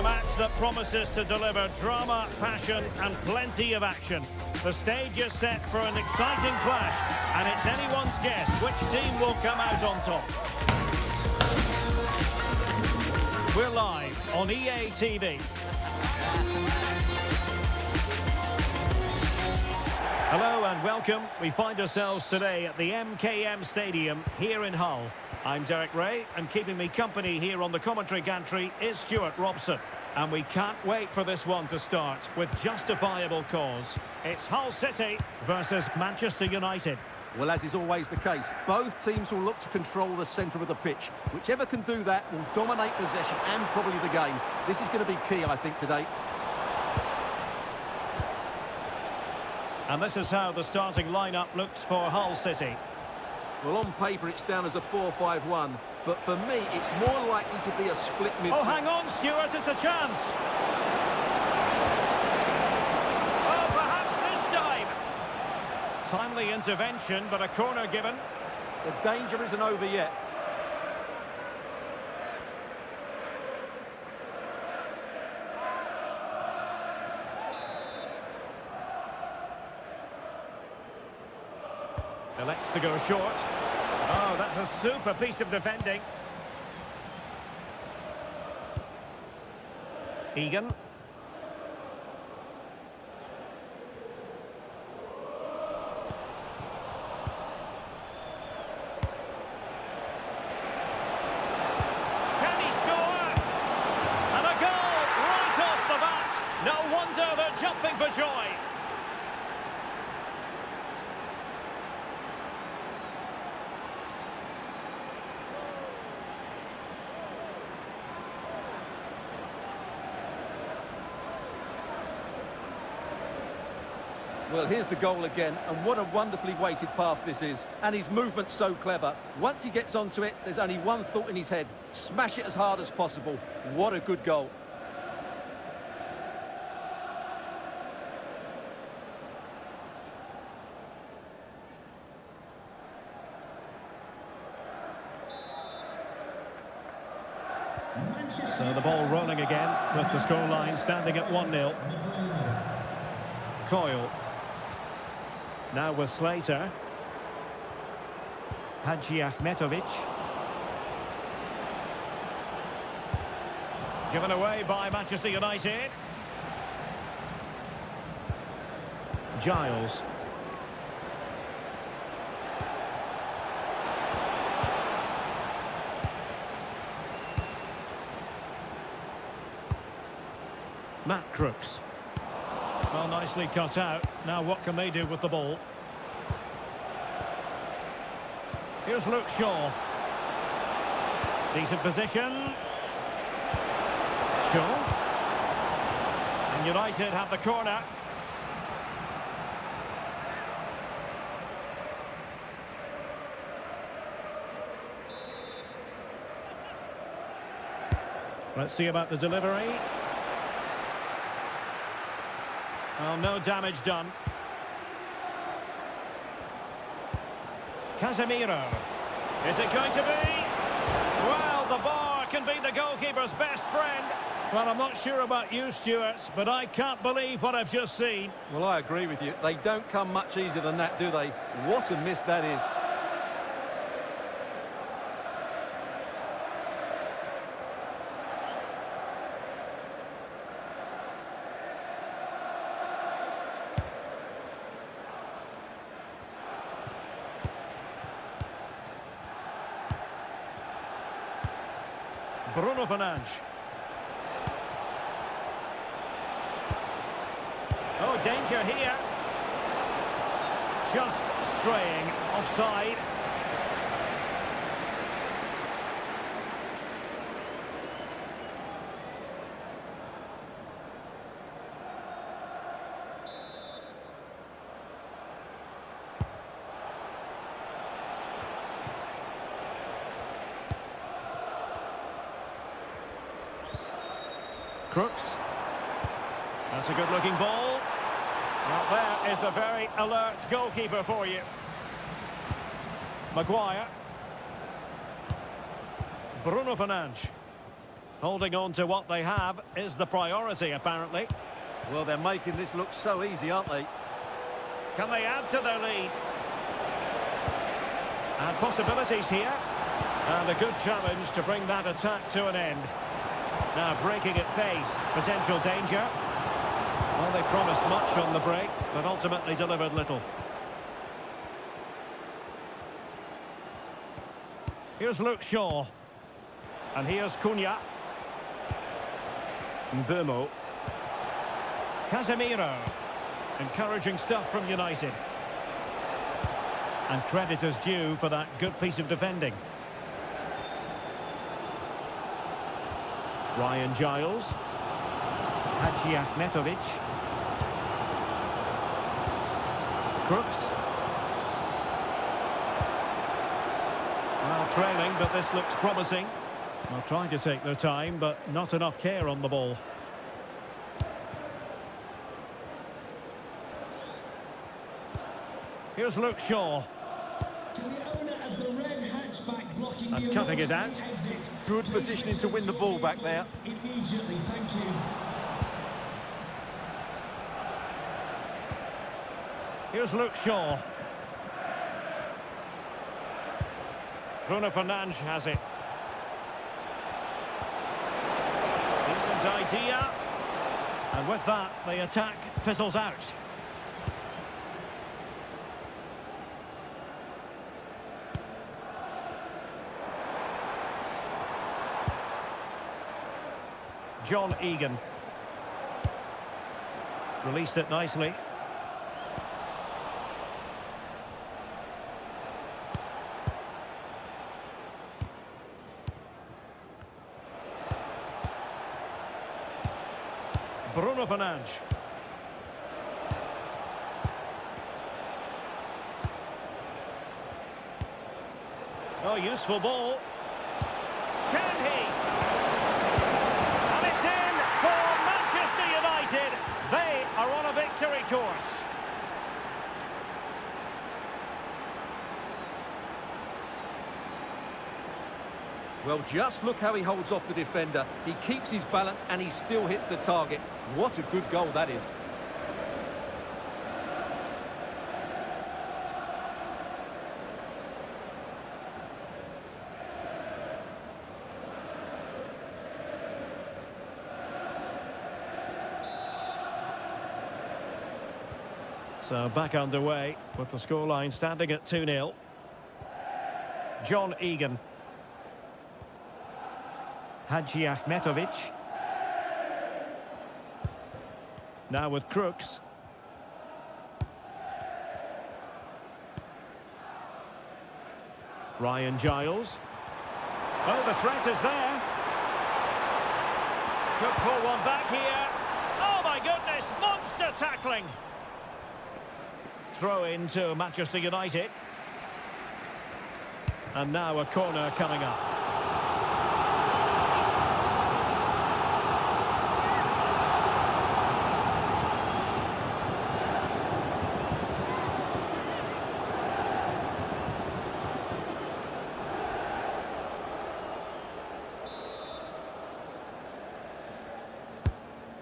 a match that promises to deliver drama, passion and plenty of action. The stage is set for an exciting clash, and it's anyone's guess which team will come out on top. We're live on EA TV. Hello and welcome. We find ourselves today at the MKM Stadium here in Hull. I'm Derek Ray, and keeping me company here on the commentary gantry is Stuart Robson. And we can't wait for this one to start with justifiable cause. It's Hull City versus Manchester United. Well, as is always the case, both teams will look to control the centre of the pitch. Whichever can do that will dominate possession and probably the game. This is going to be key, I think, today. And this is how the starting lineup looks for Hull City. Well, on paper, it's down as a 4-5-1. But for me, it's more likely to be a split midfield. Oh, hang on, Stuart, it's a chance. Oh, perhaps this time. Timely intervention, but a corner given. The danger isn't over yet. Elects to go short. Oh, that's a super piece of defending. Egan. Can he score? And a goal right off the bat. No wonder they're jumping for joy. Well, here's the goal again, and what a wonderfully weighted pass this is. And his movement's so clever. Once he gets onto it, there's only one thought in his head. Smash it as hard as possible. What a good goal. So the ball rolling again with the scoreline standing at 1-0. Coyle. Now with Slater. Hadji Ahmetovic. Given away by Manchester United. Giles. Matt Crooks. Well, nicely cut out. Now what can they do with the ball? Here's Luke Shaw. Decent position. Shaw. And United have the corner. Let's see about the delivery. Well, no damage done. Casemiro. Is it going to be? Well, the bar can be the goalkeeper's best friend. Well, I'm not sure about you, Stuart, but I can't believe what I've just seen. Well, I agree with you. They don't come much easier than that, do they? What a miss that is. Bruno Fernandes. Oh, danger here. Just straying offside. Crooks. That's a good-looking ball. Well, there is a very alert goalkeeper for you. Maguire. Bruno Fernandes. Holding on to what they have is the priority, apparently. Well, they're making this look so easy, aren't they? Can they add to their lead? And possibilities here. And a good challenge to bring that attack to an end. Now breaking at pace. Potential danger. Well, they promised much on the break, but ultimately delivered little. Here's Luke Shaw. And here's Cunha. Mbeumo. Casemiro. Encouraging stuff from United. And credit is due for that good piece of defending. Ryan Giles. Hadji Ahmetovic. Crooks. Well, trailing, but this looks promising. Well, trying to take their time, but not enough care on the ball. Here's Luke Shaw. And cutting it out. Good positioning to win the ball back there. Immediately, thank you. Here's Luke Shaw. Bruno Fernandes has it. Decent idea. And with that, the attack fizzles out. John Egan. Released it nicely. Bruno Fernandes. Oh, useful ball. Can he? And it's in for Manchester United. They are on a victory course. Well, just look how he holds off the defender. He keeps his balance and he still hits the target. What a good goal that is. So back underway with the scoreline standing at 2-0. John Egan. Hadji Ahmetovic. Now with Crooks. Ryan Giles. Oh, the threat is there. Could pull one back here. Oh my goodness, monster tackling. Throw into Manchester United. And now a corner coming up.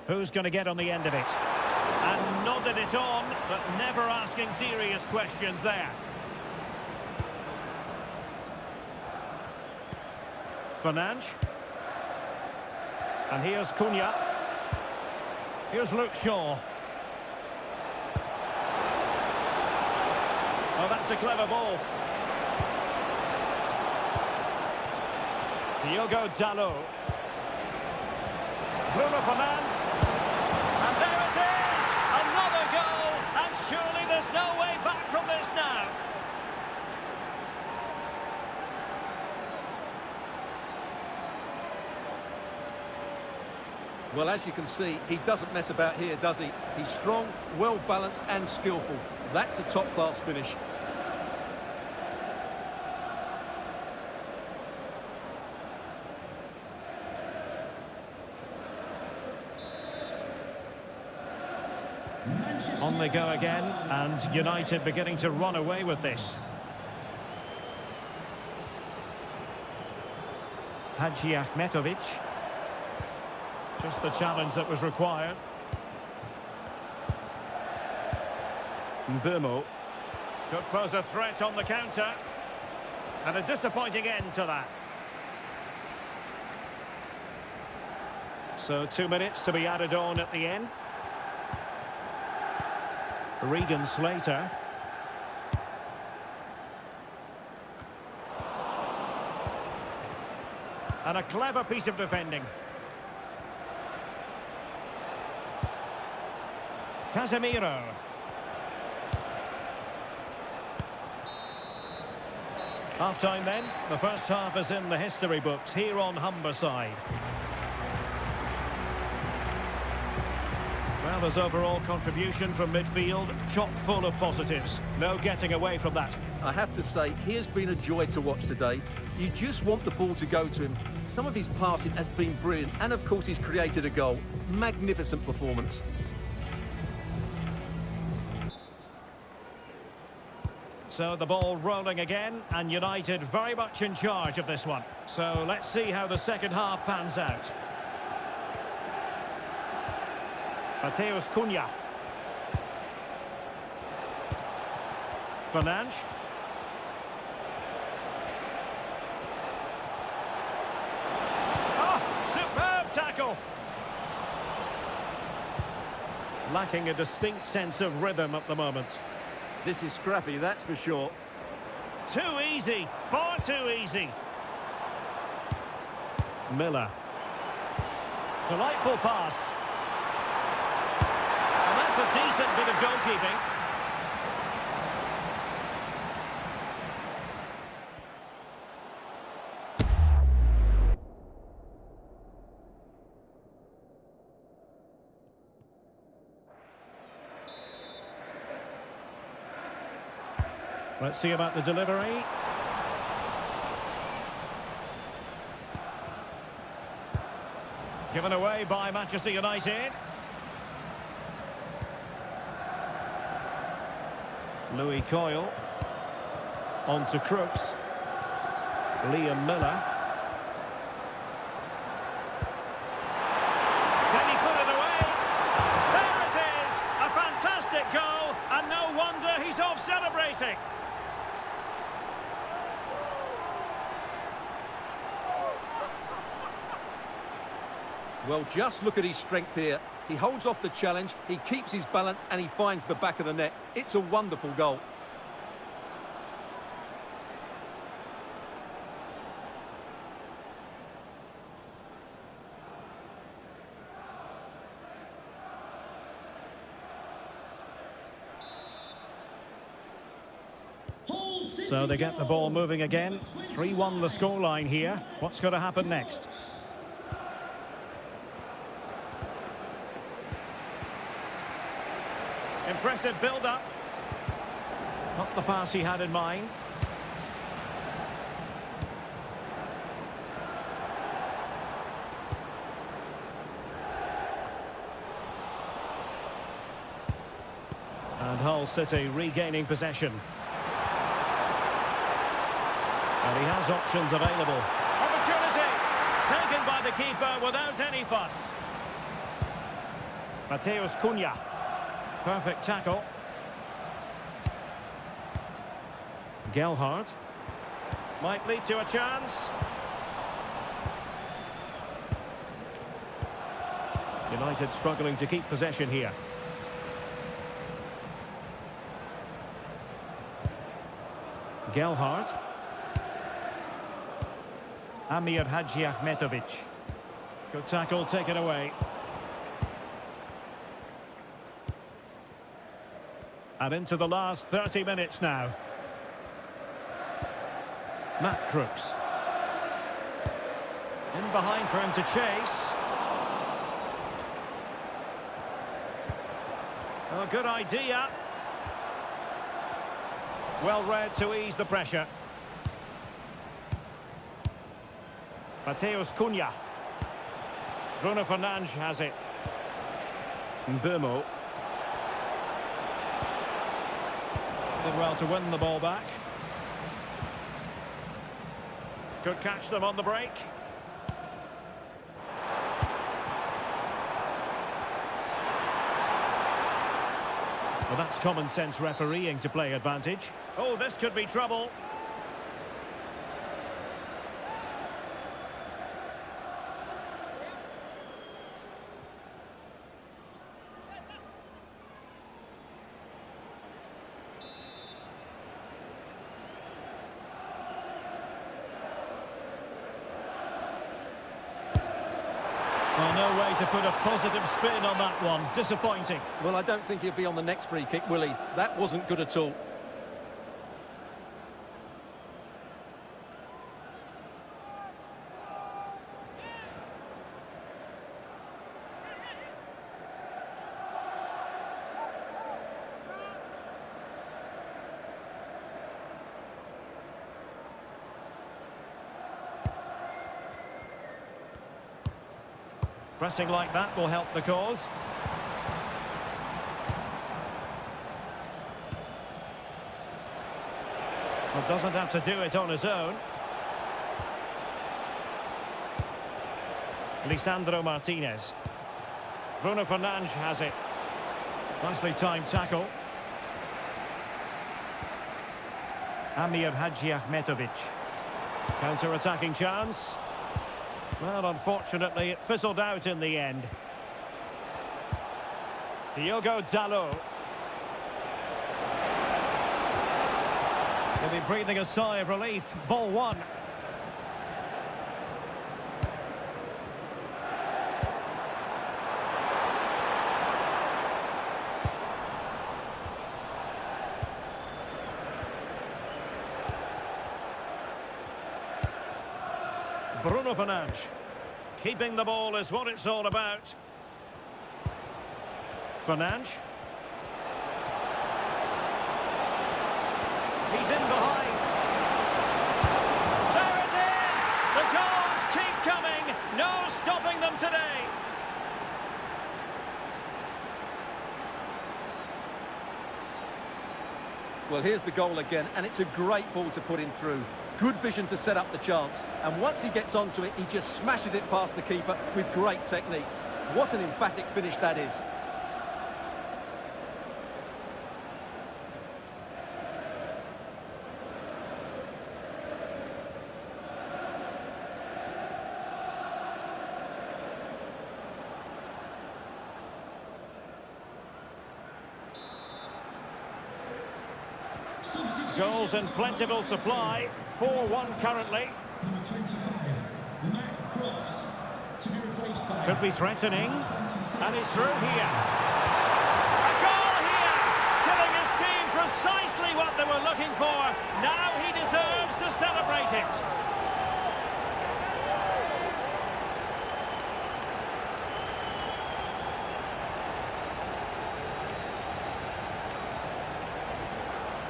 Who's going to get on the end of it? And nodded it on, but never asking serious questions there. Fernandes. And here's Cunha. Here's Luke Shaw. Oh, that's a clever ball. Diogo Dalot. Bruno Fernandes. And there it is! Another goal! And surely there's no way back from this now. Well, as you can see, he doesn't mess about here, does he? He's strong, well-balanced and skillful. That's a top-class finish. On they go again, and United beginning to run away with this. Hadji Ahmetovic. Just the challenge that was required. Mbeumo could pose a threat on the counter. And a disappointing end to that. So 2 minutes to be added on at the end. Regan Slater. And a clever piece of defending. Casemiro. Half-time then. The first half is in the history books here on Humberside. Well, there's overall contribution from midfield, chock full of positives. No getting away from that. I have to say, he has been a joy to watch today. You just want the ball to go to him. Some of his passing has been brilliant, and of course he's created a goal. Magnificent performance. So the ball rolling again, and United very much in charge of this one. So let's see how the second half pans out. Mateus Cunha. Fernandes. Oh, superb tackle. Lacking a distinct sense of rhythm at the moment. This is scrappy, that's for sure. Too easy, far too easy. Miller. Delightful pass. And that's a decent bit of goalkeeping. Let's see about the delivery. Given away by Manchester United. Louis Coyle. On to Crooks. Liam Miller. Can he put it away? There it is! A fantastic goal, and no wonder he's off celebrating. Well, just look at his strength here. He holds off the challenge, he keeps his balance, and he finds the back of the net. It's a wonderful goal. So they get the ball moving again. 3-1 the scoreline here. What's going to happen next? Impressive build-up. Not the pass he had in mind. And Hull City regaining possession. And he has options available. Opportunity! Taken by the keeper without any fuss. Mateus Cunha. Perfect tackle. Gelhardt. Might lead to a chance. United struggling to keep possession here. Gelhardt. Amir Hadji Ahmetovic. Good tackle, taken away. And into the last 30 minutes now. Matt Crooks. In behind for him to chase. Oh, good idea. Well read to ease the pressure. Mateus Cunha. Bruno Fernandes has it. Mbeumo. Did well to win the ball back. Could catch them on the break. Well, that's common sense refereeing to play advantage. Oh, this could be trouble. Well, no way to put a positive spin on that one. Disappointing. Well, I don't think he'll be on the next free kick, will he? That wasn't good at all. Pressing like that will help the cause. Well, doesn't have to do it on his own. Lisandro Martinez. Bruno Fernandes has it. Nicely timed tackle. Amir Hadjiahmetovic. Counter-attacking chance. Well, unfortunately, it fizzled out in the end. Diogo Dalot. He'll be breathing a sigh of relief. Ball one. Bruno Fernandes. Keeping the ball is what it's all about. Fernandes. He's in behind. There it is! The goals keep coming. No stopping them today. Well, here's the goal again, and it's a great ball to put him through. Good vision to set up the chance, and once he gets onto it, he just smashes it past the keeper with great technique. What an emphatic finish that is. Goals in plentiful supply. 4-1 currently. Number 25, Matt Crooks, to be replaced by... Could be threatening. And he's through here. A goal here! Giving his team precisely what they were looking for. Now he deserves to celebrate it.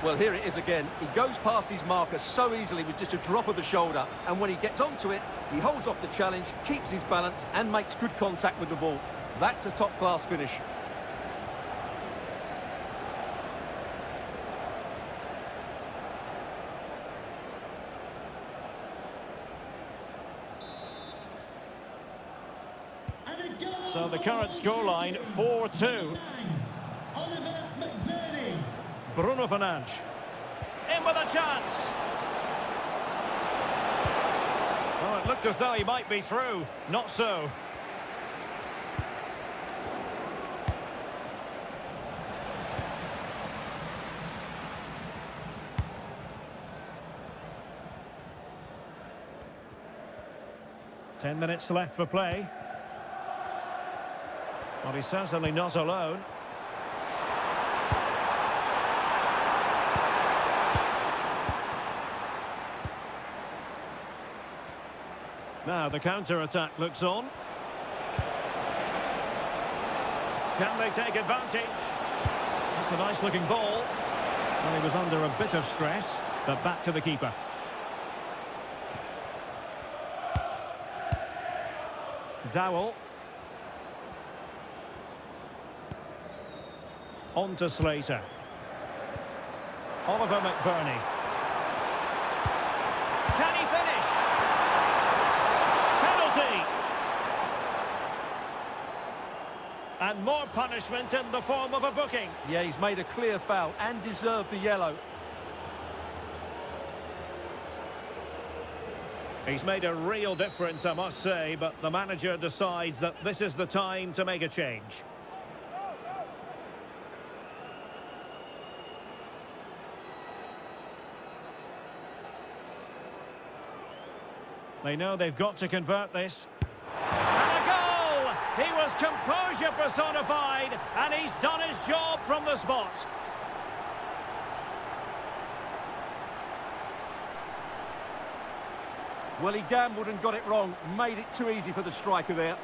Well, here it is again. He goes past his marker so easily with just a drop of the shoulder. And when he gets onto it, he holds off the challenge, keeps his balance, and makes good contact with the ball. That's a top-class finish. So the current scoreline, 4-2. Bruno Fernandes. In with a chance. Well, it looked as though he might be through. Not so. Ten minutes left for play. Well, he's certainly not alone. Now the counter-attack looks on. Can they take advantage? That's a nice-looking ball. Well, he was under a bit of stress, but back to the keeper. Dowell. On to Slater. Oliver McBurney. Can he finish? Penalty! And more punishment in the form of a booking. Yeah, he's made a clear foul and deserved the yellow. He's made a real difference, I must say, but the manager decides that this is the time to make a change. They know they've got to convert this. And a goal! He was composure personified, and he's done his job from the spot. Well, he gambled and got it wrong. Made it too easy for the striker there.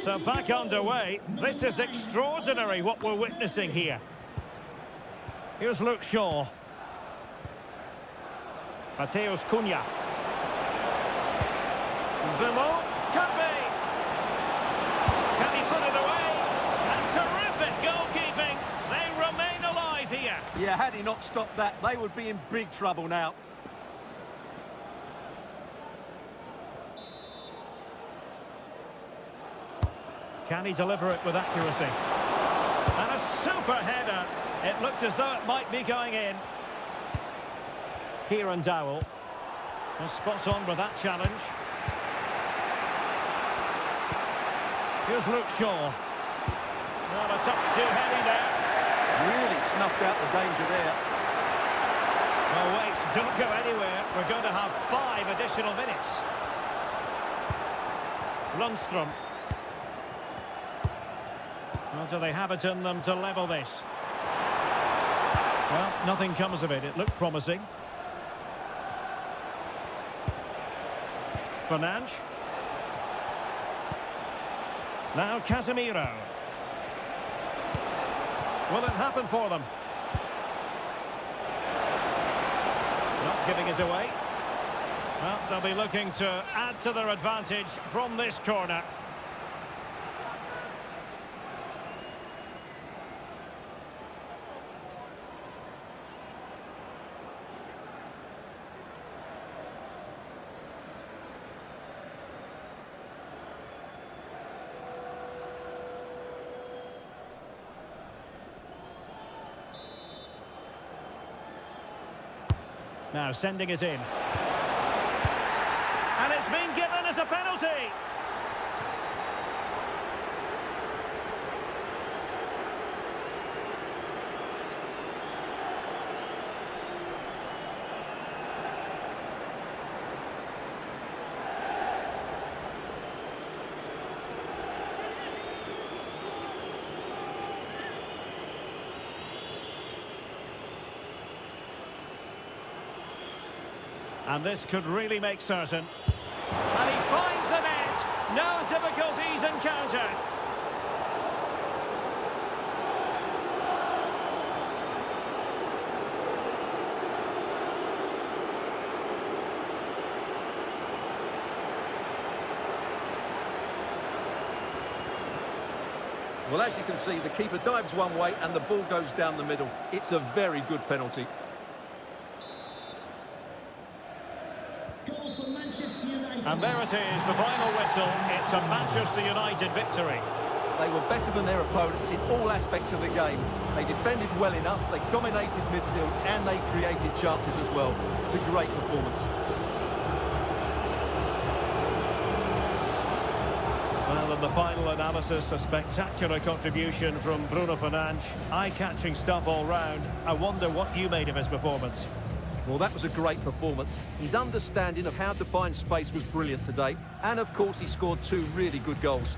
So back underway. This is extraordinary what we're witnessing here. Here's Luke Shaw. Mateus Cunha. Bimo. Could be. Can he put it away? And terrific goalkeeping. They remain alive here. Yeah, had he not stopped that, they would be in big trouble now. Can he deliver it with accuracy? And a super header. It looked as though it might be going in. Kieran Dowell was spot on with that challenge. Here's Luke Shaw. Not a touch too heavy there. Really snuffed out the danger there. Oh wait, don't go anywhere. We're going to have 5 additional minutes. Lundstrom. Well, do they have it in them to level this? Well, nothing comes of it. It looked promising. Fernandes. Now Casemiro. Will it happen for them? Not giving it away. Well, they'll be looking to add to their advantage from this corner. Now sending it in. And it's been given as a penalty. And this could really make certain. And he finds the net. No difficulties encountered. Well, as you can see, the keeper dives one way and the ball goes down the middle. It's a very good penalty. And there it is, the final whistle. It's a Manchester United victory. They were better than their opponents in all aspects of the game. They defended well enough, they dominated midfield, and they created chances as well. It's a great performance. Well, in the final analysis, a spectacular contribution from Bruno Fernandes. Eye-catching stuff all round. I wonder what you made of his performance. Well, that was a great performance. His understanding of how to find space was brilliant today. And, of course, he scored 2 really good goals.